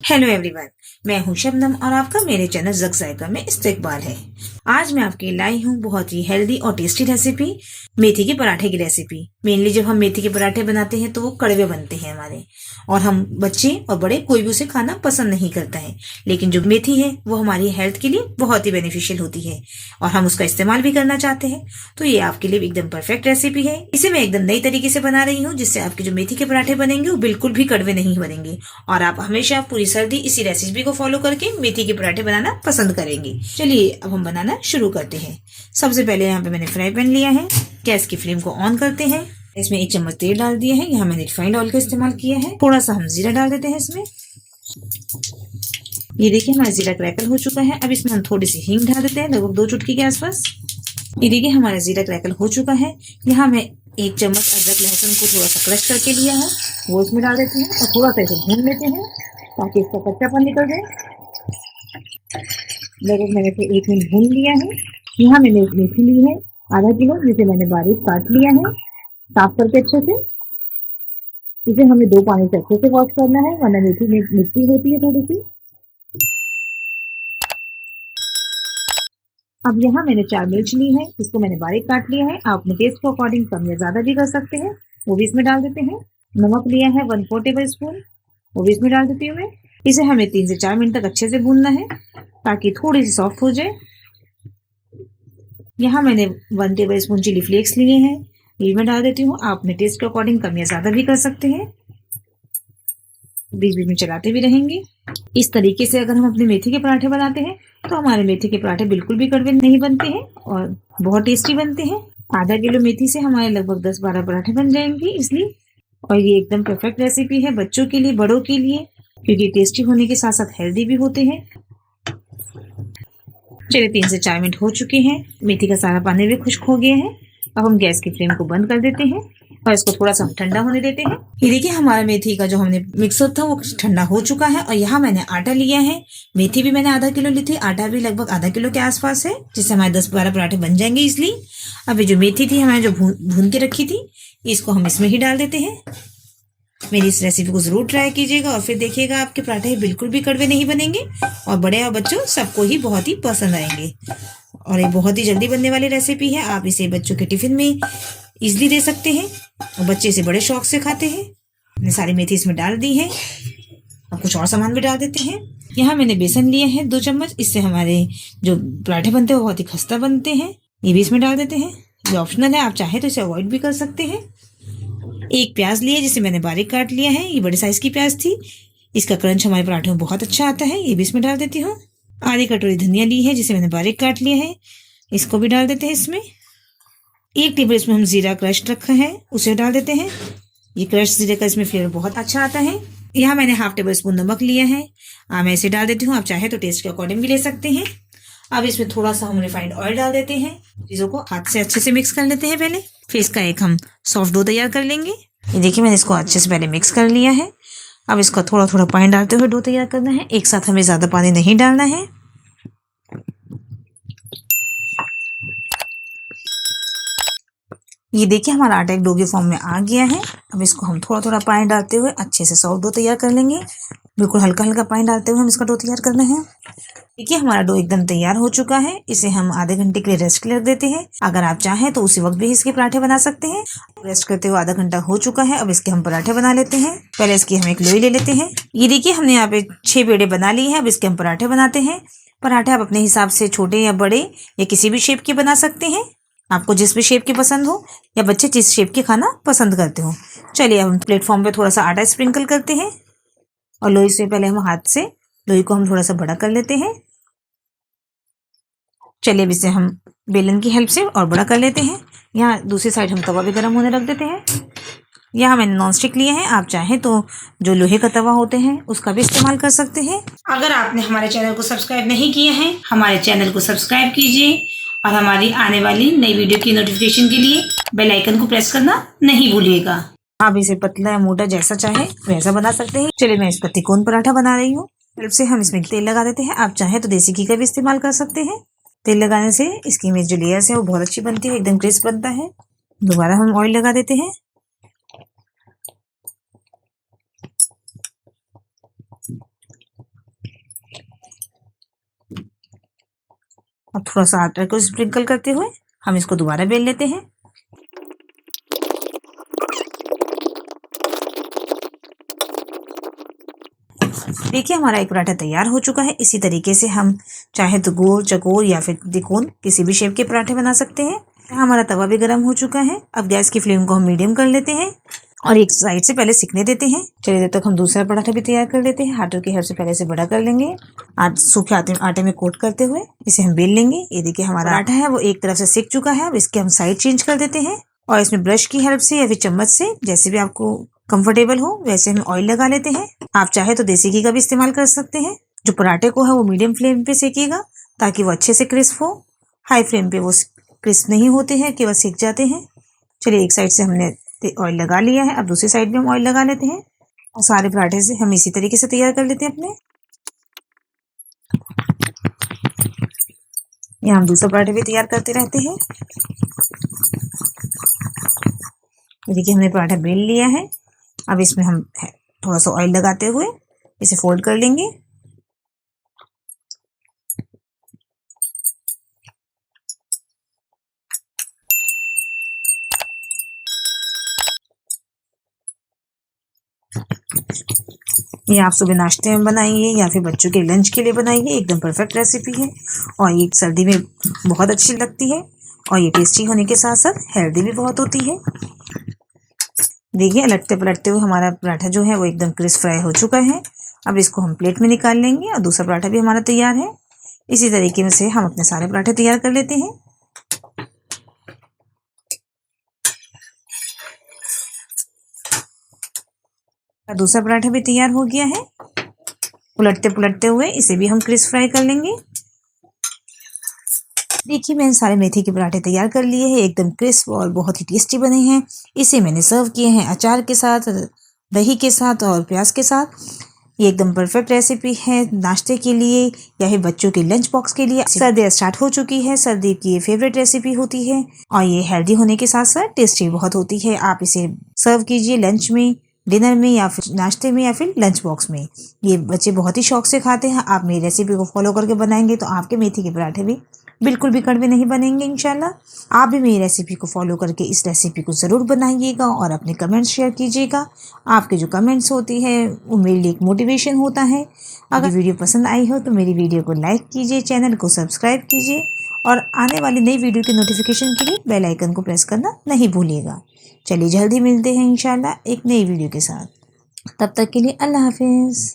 Hello everyone, मैं हूं शबनम और आपका मेरे चैनल ज़क ज़ायका में इस्तकबाल है। आज मैं आपके लिए लाई हूं बहुत ही हेल्दी और टेस्टी रेसिपी, मेथी के पराठे की रेसिपी। मेनली जब हम मेथी के पराठे बनाते हैं तो वो कड़वे बनते हैं हमारे, और हम बच्चे और बड़े कोई भी उसे खाना पसंद नहीं करता है। लेकिन जो मेथी है वो हमारी हेल्थ के लिए बहुत ही बेनिफिशियल होती है और हम उसका इस्तेमाल भी करना चाहते हैं, तो ये आपके लिए एकदम परफेक्ट रेसिपी है। इसे मैं एकदम नई तरीके से बना रही हूँ, जिससे आपके जो मेथी के पराठे बनेंगे वो बिल्कुल भी कड़वे नहीं बनेंगे और आप हमेशा पूरी सर्दी इसी रेसिपी को फॉलो करके मेथी के पराठे बनाना पसंद करेंगे। चलिए अब हम बनाना शुरू करते हैं। सबसे पहले यहाँ पे मैंने फ्राई पैन लिया है, गैस की फ्लेम को ऑन करते हैं। इसमें 1 चम्मच तेल डाल दिया है। यहाँ मैंने रिफाइंड ऑयल का इस्तेमाल किया है। थोड़ा सा हम जीरा डाल देते हैं इसमें। ये देखिए हमारा जीरा क्रैकल हो चुका है। अब इसमें हम थोड़ी सी हींग डाल देते हैं, लगभग 2 चुटकी के आसपास। ये देखिए हमारा जीरा क्रैकल हो चुका है। यहाँ मैं 1 चम्मच अदरक लहसुन को थोड़ा सा क्रश करके लिया है, वो इसमें डाल देते हैं और थोड़ा सा इसे भून लेते हैं ताकि इसका कच्चापन निकल जाए। लगभग मैंने इसे 1 मिनट भून लिया है। यहाँ मैंने मेथी ली है आधा किलो, जिसे मैंने बारीक काट लिया है साफ करके अच्छे से। इसे हमें 2 पानी से अच्छे से वॉश करना है, वरना मेथी में मिट्टी होती है थोड़ी सी। अब यहाँ मैंने 4 मिर्च ली है, इसको मैंने बारीक काट लिया है। आप अपने टेस्ट के अकॉर्डिंग कम या ज़्यादा भी कर सकते हैं, वो भी इसमें डाल देते हैं। नमक लिया है 1/4 टेबल स्पून, वो भी इसमें डाल देती हूँ मैं। इसे हमें 3 से 4 मिनट तक अच्छे से भूनना है ताकि थोड़ी सी सॉफ्ट हो जाए। यहाँ मैंने 1 टेबल स्पून चिली फ्लेक्स लिए हैं, ये मैं डाल देती हूँ। आप अपने टेस्ट के अकॉर्डिंग कम या ज़्यादा भी कर सकते हैं, बीच बीच में चलाते भी रहेंगे। इस तरीके से अगर हम अपने मेथी के पराठे बनाते हैं तो हमारे मेथी के पराठे बिल्कुल भी कड़वे नहीं बनते हैं और बहुत टेस्टी बनते हैं। आधा किलो मेथी से हमारे लगभग 10-12 पराठे बन जाएंगे इसलिए। और ये एकदम परफेक्ट रेसिपी है बच्चों के लिए, बड़ों के लिए, क्योंकि टेस्टी होने के साथ साथ हेल्दी भी होते हैं। चलिए 3 से 4 मिनट हो चुके हैं, मेथी का सारा पानी भी खुश्क हो गया है। अब हम गैस की फ्लेम को बंद कर देते हैं और इसको थोड़ा सा हम ठंडा होने देते हैं। ये देखिए हमारा मेथी का जो हमने मिक्सर था वो ठंडा हो चुका है। और यहाँ मैंने आटा लिया है, मेथी भी मैंने आधा किलो ली थी, आटा भी लगभग आधा किलो के आसपास है, जिससे हमारे 10-12 पराठे बन जाएंगे इसलिए। अभी जो मेथी थी हमारे जो भून के रखी थी, इसको हम इसमें ही डाल देते हैं। मेरी इस रेसिपी को ज़रूर ट्राई कीजिएगा और फिर देखिएगा आपके पराठे बिल्कुल भी कड़वे नहीं बनेंगे और बड़े और बच्चों सबको ही बहुत ही पसंद आएंगे। और ये बहुत ही जल्दी बनने वाली रेसिपी है, आप इसे बच्चों के टिफिन में इजली दे सकते हैं और बच्चे इसे बड़े शौक से खाते हैं। मैंने सारी मेथी इसमें डाल दी है, अब कुछ और सामान भी डाल देते हैं। यहाँ मैंने बेसन लिया है 2 चम्मच, इससे हमारे जो पराठे बनते हैं वो बहुत ही खस्ता बनते हैं। ये भी इसमें डाल देते हैं, ये ऑप्शनल है, आप चाहे तो इसे अवॉइड भी कर सकते हैं। 1 प्याज लिया जिसे मैंने बारीक काट लिया है, ये बड़े साइज की प्याज थी, इसका क्रंच हमारे पराठे में बहुत अच्छा आता है, ये भी इसमें डाल देती हूँ। आधी कटोरी धनिया ली है जिसे मैंने बारीक काट लिया है, इसको भी डाल देते हैं इसमें। 1 टेबल स्पून हम जीरा क्रश रखा है उसे डाल देते हैं, ये क्रश जीरे का इसमें फ्लेवर बहुत अच्छा आता है। यहाँ मैंने 1/2 टेबल स्पून नमक लिया है, मैं इसे डाल देती हूँ, आप चाहे तो टेस्ट के अकॉर्डिंग भी ले सकते हैं। अब इसमें थोड़ा सा हम रिफाइंड ऑयल डाल देते हैं, चीज़ों को हाथ से अच्छे से मिक्स कर लेते हैं पहले, फिर इसका एक हम सॉफ्ट डो तैयार कर लेंगे। ये देखिए मैंने इसको अच्छे से पहले मिक्स कर लिया है। अब इसका थोड़ा थोड़ा पानी डालते हुए डो तैयार करना है, एक साथ हमें ज़्यादा पानी नहीं डालना है। ये देखिए हमारा आटा एक डो के फॉर्म में आ गया है। अब इसको हम थोड़ा थोड़ा पानी डालते हुए अच्छे से सॉफ्ट डो तैयार कर लेंगे। बिल्कुल हल्का हल्का पानी डालते हुए हम इसका डो तैयार करना है। देखिए हमारा डो एकदम तैयार हो चुका है, इसे हम आधे घंटे के लिए रेस्ट के लिए रख देते हैं। अगर आप चाहें तो उसी वक्त भी इसके पराठे बना सकते हैं। रेस्ट करते हुए आधा घंटा हो चुका है, अब इसके हम पराठे बना लेते हैं। पहले इसकी हम एक लोई ले लेते हैं। ये देखिए हमने यहाँ पे 6 पेड़े बना लिए हैं, अब इसके हम पराठे बनाते हैं। पराठे आप अपने हिसाब से छोटे या बड़े या किसी भी शेप के बना सकते हैं, आपको जिस भी शेप के पसंद हो, या बच्चे जिस शेप के खाना पसंद करते हो। चलिए हम प्लेटफॉर्म पे थोड़ा सा आटा स्प्रिंकल करते हैं और लोई से पहले हम हाथ से लोई को हम थोड़ा सा बड़ा कर लेते हैं। चलिए अब इसे हम बेलन की हेल्प से और बड़ा कर लेते हैं। यहाँ दूसरी साइड हम तवा भी गर्म होने रख देते हैं। यहाँ मैंने नॉन स्टिक लिए हैं, आप चाहें तो जो लोहे का तवा होते हैं उसका भी इस्तेमाल कर सकते हैं। अगर आपने हमारे चैनल को सब्सक्राइब नहीं किया है, हमारे चैनल को सब्सक्राइब कीजिए और हमारी आने वाली नई वीडियो की नोटिफिकेशन के लिए बेल आइकन को प्रेस करना नहीं भूलिएगा। आप इसे पतला या मोटा जैसा चाहे वैसा बना सकते हैं। चलिए मैं इसका तिकोन पराठा बना रही हूँ। फिर से हम इसमें तेल लगा देते हैं, आप चाहे तो देसी घी का भी इस्तेमाल कर सकते हैं। तेल लगाने से इसकी में जो लेयर्स है वो बहुत अच्छी बनती है, एकदम क्रिस्प बनता है। दोबारा हम ऑयल लगा देते हैं। और थोड़ा सा आटा को स्प्रिंकल करते हुए हम इसको दोबारा बेल लेते हैं। देखिए हमारा एक पराठा तैयार हो चुका है। इसी तरीके से हम चाहे तो गोल, चकोर या फिर त्रिकोण किसी भी शेप के पराठे बना सकते हैं। हमारा तवा भी गर्म हो चुका है। अब गैस की फ्लेम को हम मीडियम कर लेते हैं और एक साइड से पहले सिकने देते हैं। चलिए तब तक हम दूसरा पराठा भी तैयार कर लेते हैं। हाथों की हेल्प से पहले से बड़ा कर लेंगे। आज सूखे आटे में कोट करते हुए इसे हम बेल लेंगे। ये देखिए हमारा आटा है वो एक तरफ से सिक चुका है। अब इसके हम साइड चेंज कर देते हैं और इसमें ब्रश की हेल्प से या फिर चम्मच से, जैसे भी आपको कंफर्टेबल हो वैसे हम ऑयल लगा लेते हैं। आप चाहे तो देसी घी का भी इस्तेमाल कर सकते हैं। जो पराठे को है वो मीडियम फ्लेम पे सेकिएगा ताकि वो अच्छे से क्रिस्प हो। हाई फ्लेम पे वो क्रिस्प नहीं होते हैं, केवल सेक जाते हैं। चलिए एक साइड से हमने ऑयल लगा लिया है। अब दूसरी साइड में हम ऑयल लगा लेते हैं और सारे पराठे से हम इसी तरीके से तैयार कर लेते हैं अपने। यहाँ हम दूसरा पराठे भी तैयार करते रहते हैं। देखिए हमने पराठा बेल लिया है। अब इसमें हम थोड़ा सा ऑयल लगाते हुए इसे फोल्ड कर लेंगे। ये आप सुबह नाश्ते में बनाइए या फिर बच्चों के लंच के लिए बनाइए, एकदम परफेक्ट रेसिपी है और ये सर्दी में बहुत अच्छी लगती है और ये टेस्टी होने के साथ साथ हेल्दी भी बहुत होती है। देखिए लटते पलटते हुए हमारा पराठा जो है वो एकदम क्रिस्प फ्राई हो चुका है। अब इसको हम प्लेट में निकाल लेंगे और दूसरा पराठा भी हमारा तैयार है। इसी तरीके से हम अपने सारे पराठे तैयार कर लेते हैं। दूसरा पराठा भी तैयार हो गया है। उलटते पुलटते हुए इसे भी हम क्रिस्प फ्राई कर लेंगे। देखिए मैंने सारे मेथी के पराठे तैयार कर लिए हैं, एकदम क्रिस्प और बहुत ही टेस्टी बने हैं। इसे मैंने सर्व किए हैं अचार के साथ, दही के साथ और प्याज के साथ। ये एकदम परफेक्ट रेसिपी है नाश्ते के लिए या फिर बच्चों के लंच बॉक्स के लिए। सर्दी स्टार्ट हो चुकी है, सर्दी की ये फेवरेट रेसिपी होती है और ये हेल्दी होने के साथ साथ टेस्टी बहुत होती है। आप इसे सर्व कीजिए लंच में, डिनर में या फिर नाश्ते में या फिर लंच बॉक्स में। ये बच्चे बहुत ही शौक से खाते हैं। आप मेरी रेसिपी को फॉलो करके बनाएंगे तो आपके मेथी के पराठे भी बिल्कुल भी कड़वे नहीं बनेंगे इंशाल्लाह। आप भी मेरी रेसिपी को फॉलो करके इस रेसिपी को ज़रूर बनाइएगा और अपने कमेंट्स शेयर कीजिएगा। आपके जो कमेंट्स होती है वो मेरे लिए एक मोटिवेशन होता है। अगर वीडियो पसंद आई हो तो मेरी वीडियो को लाइक कीजिए, चैनल को सब्सक्राइब कीजिए और आने वाली नई वीडियो के नोटिफिकेशन के लिए बेल आइकन को प्रेस करना नहीं भूलिएगा। चलिए जल्दी मिलते हैं इंशाल्लाह एक नई वीडियो के साथ। तब तक के लिए अल्लाह हाफिज़।